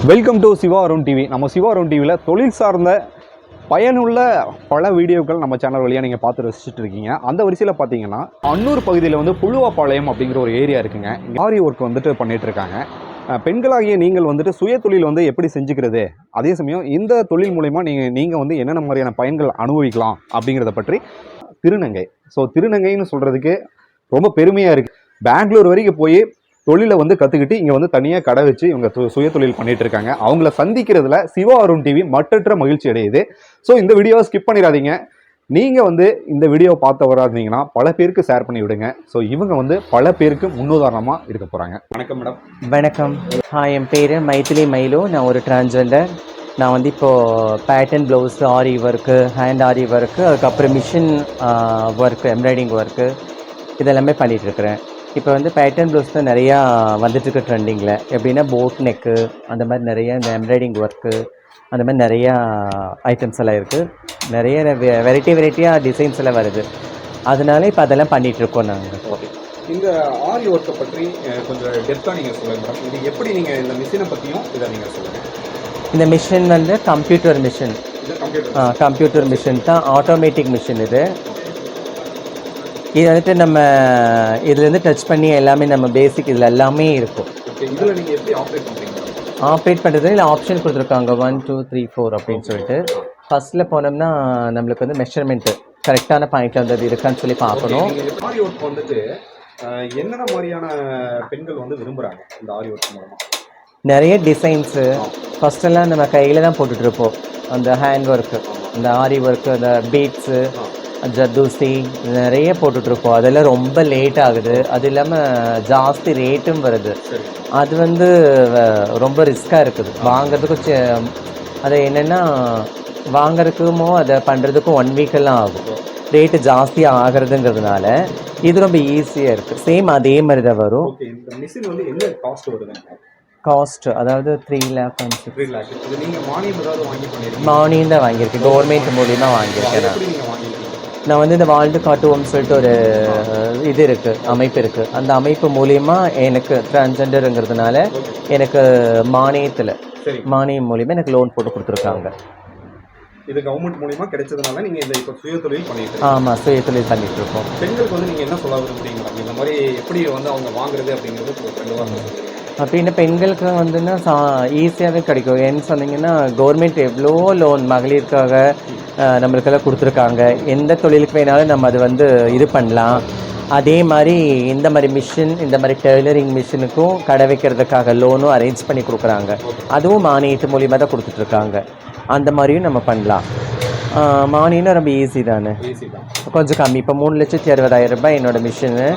Welcome to Siva Arun TV. நம்ம சிவா அருண் டிவியில் தொழில் சார்ந்த பயனுள்ள பல வீடியோக்கள் நம்ம சேனல் வழியாக நீங்கள் பார்த்து ரசிச்சுட்டு இருக்கீங்க. அந்த வரிசையில் பார்த்தீங்கன்னா அன்னூர் பகுதியில் வந்து புழுவாப்பாளையம் அப்படிங்கிற ஒரு ஏரியா இருக்குங்க. ஆரி ஒர்க் வந்துட்டு பண்ணிகிட்டு இருக்காங்க. பெண்களாகிய நீங்கள் வந்துட்டு சுய தொழில் வந்து எப்படி செஞ்சுக்கிறது, அதே சமயம் இந்த தொழில் மூலமா நீங்கள் வந்து என்னென்ன மாதிரியான பயன்கள் அனுபவிக்கலாம் அப்படிங்கிறத பற்றி திருநங்கை. ஸோ திருநங்கைன்னு சொல்கிறதுக்கு ரொம்ப பெருமையாக இருக்குது. பெங்களூர் வரைக்கும் போய் தொழிலை வந்து கற்றுக்கிட்டு இங்கே வந்து தனியாக கடை வச்சு இவங்க சுய தொழில் பண்ணிட்டு இருக்காங்க. அவங்கள சந்திக்கிறதுல சிவா அருண் டிவி மற்றற்ற மகிழ்ச்சி அடையுது. ஸோ இந்த வீடியோவை ஸ்கிப் பண்ணிடாதீங்க. நீங்கள் வந்து இந்த வீடியோவை பார்த்தவராக இருந்தீங்கன்னா பல பேருக்கு ஷேர் பண்ணி விடுங்க. ஸோ இவங்க வந்து பல பேருக்கு முன்னுதாரணமாக இருக்க போகிறாங்க. வணக்கம் மேடம். வணக்கம். என் பேர் மைத்திலி மயிலு. நான் ஒரு டிரான்ஸ்ஜெண்டர். நான் வந்து இப்போது பேட்டர்ன் ப்ளவுஸ், ஆரி ஒர்க்கு, ஹேண்ட் ஆரி ஒர்க்கு, அதுக்கப்புறம் மிஷின் ஒர்க்கு, எம்ப்ராய்டிங் ஒர்க்கு இதெல்லாமே பண்ணிகிட்ருக்கிறேன். இப்போ வந்து பேட்டர்ன் ப்ளவுஸ் தான் நிறையா வந்துட்டுருக்கு ட்ரெண்டிங்கில். எப்படின்னா போட் நெக்கு அந்த மாதிரி நிறையா, இந்த எம்ப்ராய்டிங் ஒர்க்கு அந்த மாதிரி நிறையா ஐட்டம்ஸ் எல்லாம் இருக்குது. நிறைய வெரைட்டியாக டிசைன்ஸ் எல்லாம் வருது. அதனால இப்போ அதெல்லாம் பண்ணிகிட்ருக்கோம் நாங்கள். ஓகே, இந்த ஆரி ஒர்க்கை பற்றி கொஞ்சம் டெப்த்தாக நீங்கள் சொல்லுங்கள் மேடம். இது எப்படி நீங்கள் இந்த மிஷினை பற்றியும் இதை நீங்கள் சொல்லுங்கள். இந்த மிஷின் வந்து கம்ப்யூட்டர் மிஷின். கம்ப்யூட்டர் மிஷின் தான், ஆட்டோமேட்டிக் மிஷின் இது. இது வந்துட்டு நம்ம இதுலேருந்து டச் பண்ணி எல்லாமே நம்ம பேசிக் இதில் எல்லாமே இருக்கும். இதில் நீங்கள் எப்படி ஆப்ரேட் பண்ணுறீங்க? ஆப்ரேட் பண்ணுறது இல்லை, ஆப்ஷன் கொடுத்துருக்காங்க 1 2 3 4 அப்படின்னு சொல்லிட்டு. ஃபஸ்ட்டில் போனோம்னா நம்மளுக்கு வந்து மெஷர்மெண்ட்டு கரெக்டான பாயிண்டில் வந்து இருக்கான்னு சொல்லி பார்க்கணும். ஆரி ஒர்க் வந்துட்டு என்னென்ன மாதிரியான பெண்கள் வந்து விரும்புகிறாங்க இந்த ஆரி ஒர்க் மூலமாக? நிறைய டிசைன்ஸு. ஃபஸ்ட்டெல்லாம் நம்ம கையில் தான் போட்டுட்ருப்போம். அந்த ஹேண்ட் ஒர்க்கு, அந்த ஆரி ஒர்க்கு, அந்த பீட்ஸு, ஜர்தூசி நிறைய போட்டுட்ருப்போம். அதெல்லாம் ரொம்ப லேட் ஆகுது. அது இல்லாமல் ஜாஸ்தி ரேட்டும் வருது. அது வந்து ரொம்ப ரிஸ்க்காக இருக்குது வாங்கிறதுக்கு. அது என்னென்னா வாங்கிறதுக்குமோ அதை பண்ணுறதுக்கும் 1 வீக்கெல்லாம் ஆகும். ரேட்டு ஜாஸ்தி ஆகிறதுங்கிறதுனால இது ரொம்ப ஈஸியாக இருக்குது. சேம் அதே மாதிரி தான் வரும். காஸ்ட் அதாவது 3 lakh. மானியம் தான் வாங்கியிருக்கேன். கவர்மெண்ட் மூலியமாக வாங்கியிருக்கேன். நான் வந்து இந்த வாழ்ந்து காட்டுவோம்னு சொல்லிட்டு ஒரு இது இருக்குது, அமைப்பு இருக்குது. அந்த அமைப்பு மூலியமாக எனக்கு டிரான்ஸ்ஜெண்டருங்கிறதுனால எனக்கு மானியம் மூலியமாக எனக்கு லோன் போட்டு கொடுத்துருக்காங்க. இது கவர்மெண்ட் மூலியமாக கிடைச்சதுனால நீங்கள் இந்த இப்போ சுய தொழில் பண்ணிட்டு? ஆமாம், சுய தொழில் பண்ணிட்டு இருக்கோம். பெண்களுக்கு வந்து நீங்கள் என்ன சொல்ல விரும்புறீங்க? இந்த மாதிரி எப்படி வந்து அவங்க வாங்குறது அப்படிங்கிறது அப்படின்னா பெண்களுக்கு வந்துன்னா ஈஸியாகவே கிடைக்கும். ஏன்னு சொன்னீங்கன்னா கவர்மெண்ட் எவ்வளோ லோன் மகளிருக்காக நம்மளுக்கெல்லாம் கொடுத்துருக்காங்க. எந்த தொழிலுக்கு வேணாலும் நம்ம அது வந்து இது பண்ணலாம். அதே மாதிரி இந்த மாதிரி மிஷின், இந்த மாதிரி டெய்லரிங் மிஷினுக்கும் கடை வைக்கிறதுக்காக லோனும் அரேஞ்ச் பண்ணி கொடுக்குறாங்க. அதுவும் மானியத்து மூலியமாக தான் கொடுத்துட்ருக்காங்க. அந்த மாதிரியும் நம்ம பண்ணலாம். மானியம்னா ரொம்ப ஈஸி தானே, கொஞ்சம் கம்மி. இப்போ 3,60,000 என்னோடய மிஷினு.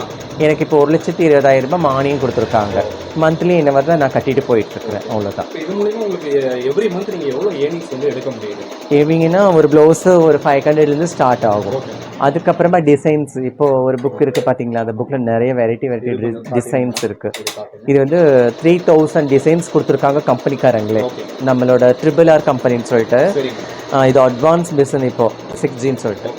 எனக்கு இப்போ 1,20,000 மானியம் கொடுத்துருக்காங்க. மந்த்லி இந்த மாதிரி தான் நான் கட்டிட்டு போயிட்டுருக்குறேன். அவ்வளோதான். இது மூலிமா உங்களுக்கு எவ்ரி மந்த் நீங்கள் எவ்வளோ ஏர்னிங்ஸ் வந்து எடுக்க முடியுது? ஏவிங்கன்னா ஒரு ப்ளவுஸு ஒரு 500லேருந்து ஸ்டார்ட் ஆகும். அதுக்கப்புறமா டிசைன்ஸ், இப்போது ஒரு புக் இருக்குது பார்த்தீங்களா, அந்த புக்கில் நிறைய வெரைட்டி டிசைன்ஸ் இருக்குது. இது வந்து 3000 டிசைன்ஸ் கொடுத்துருக்காங்க கம்பெனிக்காரங்களே. நம்மளோட RRR கம்பெனின்னு சொல்லிட்டு. இது அட்வான்ஸ் பிஸ்னஸ் இப்போது 6Gன்னு சொல்லிட்டு.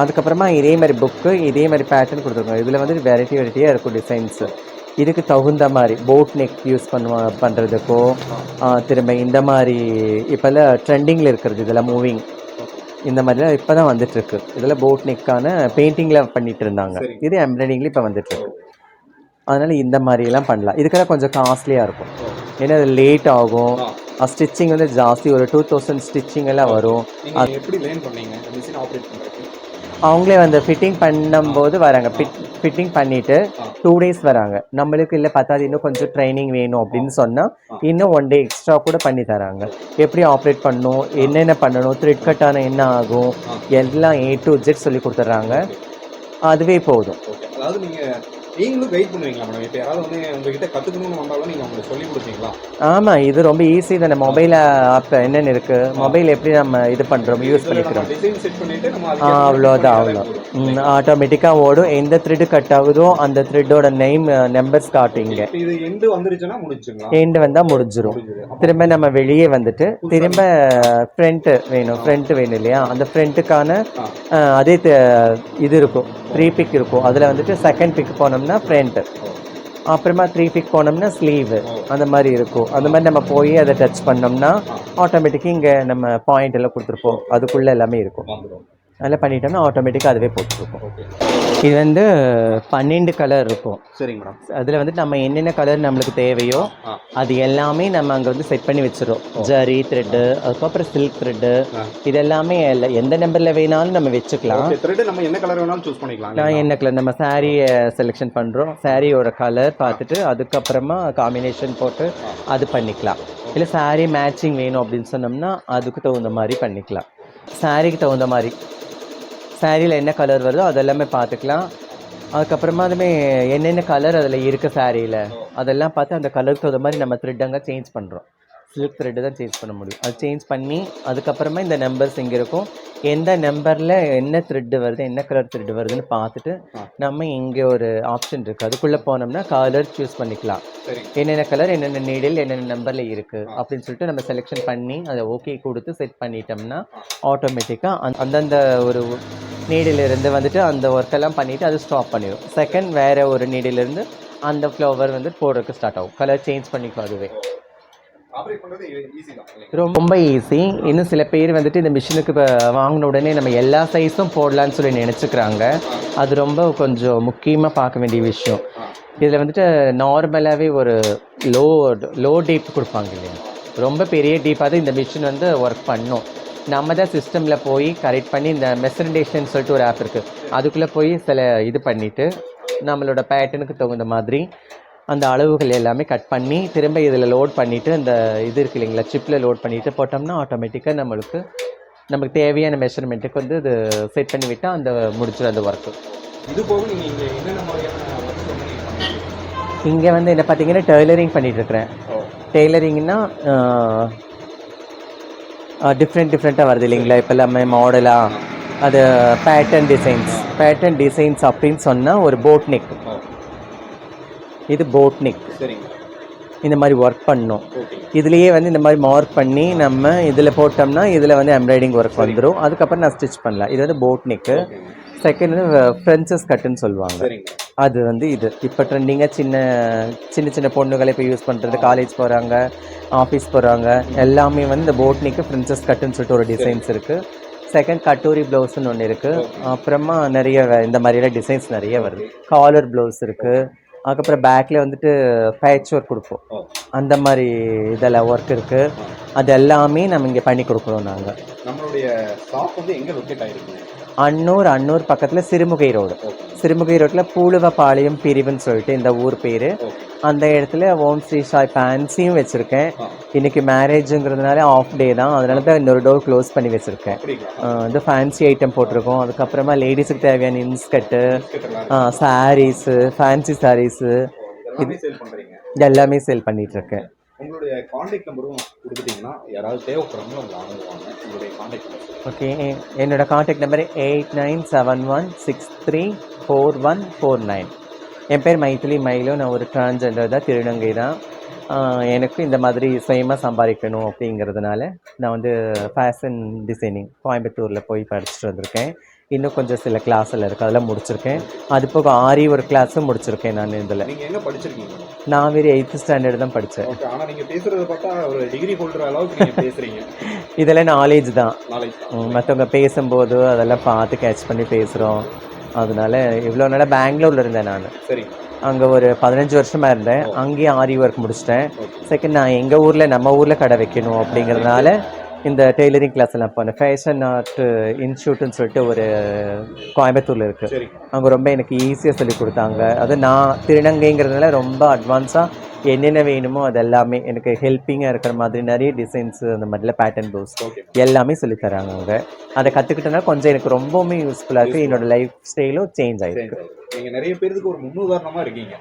அதுக்கப்புறமா இதே மாதிரி புக்கு, இதே மாதிரி பேட்டர்ன் கொடுத்துருக்கோம். இதில் வந்து வெரைட்டியாக இருக்கும் டிசைன்ஸு. இதுக்கு தகுந்த மாதிரி போட் நெக் யூஸ் பண்ணுறதுக்கோ, திரும்ப இந்த மாதிரி இப்போல்லாம் ட்ரெண்டிங்கில் இருக்கிறது இதெல்லாம் மூவிங், இந்த மாதிரிலாம் இப்போ தான் வந்துட்டுருக்கு. இதெல்லாம் போட் நெக்கான பெயிண்டிங்கில் பண்ணிகிட்டு இருந்தாங்க. இது எம்ப்ராய்டிங்கில் இப்போ வந்துட்டுருக்கு. அதனால் இந்த மாதிரிலாம் பண்ணலாம். இதுக்கெல்லாம் கொஞ்சம் காஸ்ட்லியாக இருக்கும். ஏன்னா அது லேட் ஆகும். ஸ்டிச்சிங் வந்து ஜாஸ்தி, ஒரு 2000 ஸ்டிச்சிங் எல்லாம் வரும். அவங்களே வந்து ஃபிட்டிங் பண்ணும்போது வராங்க. ஃபிட்டிங் பண்ணிவிட்டு 2 days வராங்க. நம்மளுக்கு இல்லை பத்தாது, இன்னும் கொஞ்சம் ட்ரைனிங் வேணும் அப்படின்னு சொன்னால் இன்னும் 1 day எக்ஸ்ட்ரா கூட பண்ணி தராங்க. எப்படி ஆப்ரேட் பண்ணணும், என்னென்ன பண்ணணும், த்ரெட் கட்டான என்ன ஆகும், எல்லாம் A to Z சொல்லி கொடுத்துட்றாங்க. அதுவே போதும். அதாவது நீங்களும் கைட் பண்ணுவீங்களா மேடம்? இப்போ யாராவது வந்து உங்ககிட்ட கற்றுக்கணும்னு வந்தாலும் நீங்கள் அவங்களுக்கு சொல்லி கொடுப்பீங்களா? ஆமாம், இது ரொம்ப ஈஸி தானே. மொபைல் ஆப் என்னென்ன இருக்குது, மொபைல் எப்படி நம்ம இது பண்ணுறோம், யூஸ் பண்ணிக்கிறோம், அவ்வளோதான். ஆட்டோமேட்டிக்காக ஓடும். எந்த த்ரெட்டு கட் ஆகுதோ அந்த த்ரெட்டோட நம்பர்ஸ் காட்டுங்க. எண்டு வந்தால் முடிஞ்சிடும். திரும்ப நம்ம வெளியே வந்துட்டு திரும்ப ஃப்ரண்ட்டு வேணும் இல்லையா, அந்த ஃப்ரண்ட்டுக்கான அதே இது இருக்கும், 3 பிக் இருக்கும். அதில் வந்துட்டு செகண்ட் பிக் போனோம்னா ஃப்ரண்ட்டு. அப்புறமா 3 ஃபீட் போனோம்னா ஸ்லீவு அந்த மாதிரி இருக்கும். அந்த மாதிரி நம்ம போய் அதை டச் பண்ணோம்னா ஆட்டோமேட்டிக்காக இங்கே நம்ம பாயிண்ட் எல்லாம் கொடுத்துருப்போம், அதுக்குள்ளே எல்லாமே இருக்கும். அதெல்லாம் பண்ணிட்டோம்னா ஆட்டோமேட்டிக்காக அதுவே போட்டுருக்கும். இது வந்து 12 கலர் இருக்கும். சரிங்க மேடம். அதில் வந்து நம்ம என்னென்ன கலர் நம்மளுக்கு தேவையோ அது எல்லாமே நம்ம அங்கே வந்து செட் பண்ணி வச்சிடும். ஜரி த்ரெட்டு, அதுக்கப்புறம் சில்க் த்ரெட்டு, இதெல்லாமே எந்த நம்பரில் வேணாலும் நம்ம வச்சுக்கலாம். த்ரெட் நம்ம என்ன கலர் வேணாலும் சூஸ் பண்ணிக்கலாம். நான் என்ன கலர் நம்ம சாரியை செலெக்ஷன் பண்ணுறோம், சாரியோட கலர் பார்த்துட்டு அதுக்கப்புறமா காம்பினேஷன் போட்டு அது பண்ணிக்கலாம். இல்லை சாரி மேட்சிங் வேணும் அப்படின்னு சொன்னோம்னா அதுக்கு தகுந்த மாதிரி பண்ணிக்கலாம். சாரிக்கு தகுந்த மாதிரி சாரியில் என்ன கலர் வருதோ அதெல்லாமே பார்த்துக்கலாம். அதுக்கப்புறமா அதுமே என்னென்ன கலர் அதில் இருக்குது சாரியில் அதெல்லாம் பார்த்து அந்த கலருக்கு தகுந்த மாதிரி நம்ம த்ரெட்டங்க சேஞ்ச் பண்ணுறோம். சில்க் த்ரெட்டு தான் சேஞ்ச் பண்ண முடியும். அது சேஞ்ச் பண்ணி அதுக்கப்புறமா இந்த நம்பர்ஸ் இங்கே இருக்கும், எந்த நம்பரில் என்ன த்ரெட்டு வருது, என்ன கலர் த்ரெட்டு வருதுன்னு பார்த்துட்டு நம்ம இங்கே ஒரு ஆப்ஷன் இருக்குது, அதுக்குள்ளே போனோம்னா கலர் சூஸ் பண்ணிக்கலாம். என்னென்ன கலர் என்னென்ன நீடில் என்னென்ன நம்பரில் இருக்குது அப்படின்னு சொல்லிட்டு நம்ம செலெக்ஷன் பண்ணி அதை ஓகே கொடுத்து செட் பண்ணிட்டோம்னா ஆட்டோமேட்டிக்காக அந்தந்த ஒரு நீடிலிருந்து வந்துட்டு அந்த ஒர்க்கெல்லாம் பண்ணிவிட்டு அது ஸ்டாப் பண்ணிடும். செகண்ட் வேறு ஒரு நீடிலிருந்து அந்த ஃப்ளவர் வந்து போடுறதுக்கு ஸ்டார்ட் ஆகும். கலர் சேஞ்ச் பண்ணிக்கும் அதுவே. ரொம்ப ஈஸி. இன்னும் சில பேர் வந்துட்டு இந்த மிஷினுக்கு இப்போ வாங்கின உடனே நம்ம எல்லா சைஸும் போடலான்னு சொல்லி நினச்சிக்கிறாங்க. அது ரொம்ப கொஞ்சம் முக்கியமாக பார்க்க வேண்டிய விஷயம். இதில் வந்துட்டு நார்மலாகவே ஒரு லோ டீப் கொடுப்பாங்க இல்லையா, ரொம்ப பெரிய டீப்பாக இந்த மிஷின் வந்து ஒர்க் பண்ணும். நம்ம தான் சிஸ்டமில் போய் கரெக்ட் பண்ணி இந்த மெசரண்டேஷன் சொல்லிட்டு ஒரு ஆப் இருக்குது, அதுக்குள்ளே போய் சில இது பண்ணிவிட்டு நம்மளோட பேட்டர்னுக்கு தகுந்த மாதிரி அந்த அளவுகள் எல்லாமே கட் பண்ணி திரும்ப இதில் லோட் பண்ணிவிட்டு அந்த இது இருக்குது இல்லைங்களா, சிப்பில் லோட் பண்ணிவிட்டு போட்டோம்னா ஆட்டோமேட்டிக்காக நமக்கு தேவையான மெஷர்மெண்ட்டுக்கு வந்து இது செட் பண்ணி விட்டால் அந்த முடிச்சிடும் அந்த ஒர்க்கு. இது போக நீங்கள் இங்கே என்னென்ன மாதிரியான இங்கே வந்து என்ன பார்த்தீங்கன்னா டெய்லரிங் பண்ணிகிட்ருக்கிறேன். டெய்லரிங்னா டிஃப்ரெண்ட்டாக வருது இல்லைங்களா, இப்போ எல்லாமே மாடலாக அது பேட்டர்ன் டிசைன்ஸ் அப்படின்னு சொன்னால் ஒரு போட் நெக், இது போட் நெக் இந்த மாதிரி ஒர்க் பண்ணோம். இதுலேயே வந்து இந்த மாதிரி மார்க் பண்ணி நம்ம இதில் போட்டோம்னா இதில் வந்து எம்ப்ராய்டிங் ஒர்க் வந்துடும். அதுக்கப்புறம் நான் ஸ்டிச் பண்ணலாம். இது வந்து போட் நெக்கு. செகண்ட் வந்து ஃப்ரென்சஸ் கட்டுன்னு சொல்லுவாங்க. அது வந்து இது இப்போ ட்ரெண்டிங்காக சின்ன பொண்ணுகளை இப்போ யூஸ் பண்ணுறது, காலேஜ் போகிறாங்க, ஆஃபீஸ் போகிறாங்க, எல்லாமே வந்து இந்த போட் நெக்கு ஃப்ரென்சஸ் கட்டுன்னு சொல்லிட்டு ஒரு டிசைன்ஸ் இருக்குது. செகண்ட் கட்டோரி ப்ளவுஸ்ன்னு ஒன்று இருக்குது. அப்புறமா நிறைய இந்த மாதிரிலாம் டிசைன்ஸ் நிறைய வருது. காலர் ப்ளவுஸ் இருக்குது. அதுக்கப்புறம் பேக்கில் வந்துட்டு பேட்ச் ஒர்க் கொடுப்போம். அந்த மாதிரி இதெல்லாம் ஒர்க் இருக்குது. அது எல்லாமே நம்ம இங்கே பண்ணி கொடுக்குறோம். நாங்கள் நம்மளுடைய ஷாப் வந்து எங்கே லொக்கேட் ஆகிருக்குங்க? அன்னூர் பக்கத்தில் சிறுமுகை ரோட்டில் பூலுவப்பாளையம் பிரிவுன்னு சொல்லிட்டு இந்த ஊர் பேர். அந்த இடத்துல ஓம் ஸ்ரீ சாய் ஃபேன்சியும் வச்சுருக்கேன். இன்றைக்கி மேரேஜுங்கிறதுனால ஆஃப் டே தான், அதனால தான் இன்னொரு டோர் க்ளோஸ் பண்ணி வச்சுருக்கேன். இது ஃபேன்சி ஐட்டம் போட்டிருக்கோம். அதுக்கப்புறமா லேடிஸுக்கு தேவையான இன்ஸ்கர்ட்டு, சாரீஸு, ஃபேன்சி சாரீஸு, இது எல்லாமே சேல் பண்ணிகிட்ருக்கேன். உங்களுடைய காண்டாக்ட் நம்பரும் கொடுத்துட்டிங்கன்னா யாராவது தேவைப்படுறவங்க உங்களை அணுகுவாங்க. உங்களுடைய காண்டாக்ட் நம்பர்? ஓகே, என்னோட காண்டாக்ட் நம்பர் 8971634149. என் பேர் மைதிலி மயிலு. நான் ஒரு டிரான்ஸ்ஜெண்டர் தான், திருநங்கை தான். எனக்கு இந்த மாதிரி சுயமாக சம்பாதிக்கணும் அப்படிங்கிறதுனால நான் வந்து ஃபேஷன் டிசைனிங் கோயம்புத்தூரில் போய் படிச்சுட்டு வந்திருக்கேன். இன்னும் கொஞ்சம் சில கிளாஸில் இருக்குது, அதெல்லாம் முடிச்சிருக்கேன். அது போக ஆரி ஒரு கிளாஸும் முடிச்சிருக்கேன். நான் இதில் நீங்கள் என்ன படிச்சிருக்கீங்க? நான் வேறு 8th ஸ்டாண்டர்ட் தான் படித்தேன். ஆனால் நீங்கள் பேசுகிறத பார்த்தா ஒரு டிகிரி ஹோல்டர் அளவுக்கு நீங்கள் பேசுகிறீங்க. இதெல்லாம் நாலேஜ் தான். மற்றவங்க பேசும்போது அதெல்லாம் பார்த்து கேட்ச் பண்ணி பேசுகிறோம். அதனால இவ்வளோ நாளாக பெங்களூரில் இருந்தேன் நான். சரி. அங்கே ஒரு 15 வருஷமாக இருந்தேன். அங்கேயும் ஆரி ஒர்க் முடிச்சிட்டேன். செகண்ட் நான் எங்கள் ஊரில் நம்ம ஊரில் கடை வைக்கணும் அப்படிங்கிறதுனால இந்த டெய்லரிங் கிளாஸ் எல்லாம் போனேன். ஃபேஷன் ஆர்ட் இன்ஸ்டியூட்னு சொல்லிட்டு ஒரு கோயம்புத்தூரில் இருக்குது. அங்கே ரொம்ப எனக்கு ஈஸியாக சொல்லி கொடுத்தாங்க. அது நான் திருநங்கைங்கிறதுனால ரொம்ப அட்வான்ஸாக என்னென்ன வேணுமோ அது எல்லாமே எனக்கு ஹெல்ப்பிங்காக இருக்கிற மாதிரி நிறைய டிசைன்ஸு அந்த மாதிரிலாம் பேட்டர்ன் ப்ளவுஸ் எல்லாமே சொல்லித்தராங்க அவங்க. அதை கற்றுக்கிட்டனால கொஞ்சம் எனக்கு ரொம்பவுமே யூஸ்ஃபுல்லாக இருக்குது. என்னோடய லைஃப் ஸ்டைலும் சேஞ்ச் ஆகிருக்கு. நீங்கள் நிறைய பேருக்கு ஒரு முன்னுதாரணமாக இருக்கீங்க.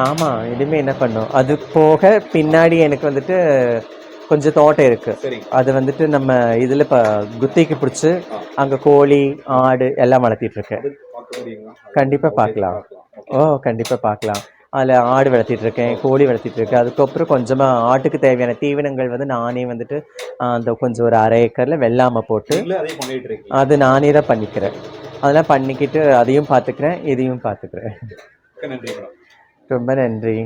ஆமாம், இனிமேல் என்ன பண்ணும். அது போக பின்னாடி எனக்கு வந்துட்டு கொஞ்சம் தோட்டம் இருக்குது. அது வந்துட்டு நம்ம இதில் இப்போ குத்திக்கு பிடிச்சி அங்கே கோழி ஆடு எல்லாம் வளர்த்திட்ருக்கேன். கண்டிப்பாக பார்க்கலாம். கண்டிப்பாக பார்க்கலாம். அதில் ஆடு வளர்த்திட்ருக்கேன், கோழி வளர்த்திட்ருக்கேன். அதுக்கப்புறம் கொஞ்சமாக ஆட்டுக்கு தேவையான தீவனங்கள் வந்து நானே வந்துட்டு அந்த கொஞ்சம் ஒரு 1/2 ஏக்கரில் வெள்ளாமல் போட்டு அது நானே தான் பண்ணிக்கிறேன். அதெல்லாம் பண்ணிக்கிட்டு அதையும் பார்த்துக்கிறேன், இதையும் பார்த்துக்கிறேன். ரொம்ப நன்றி.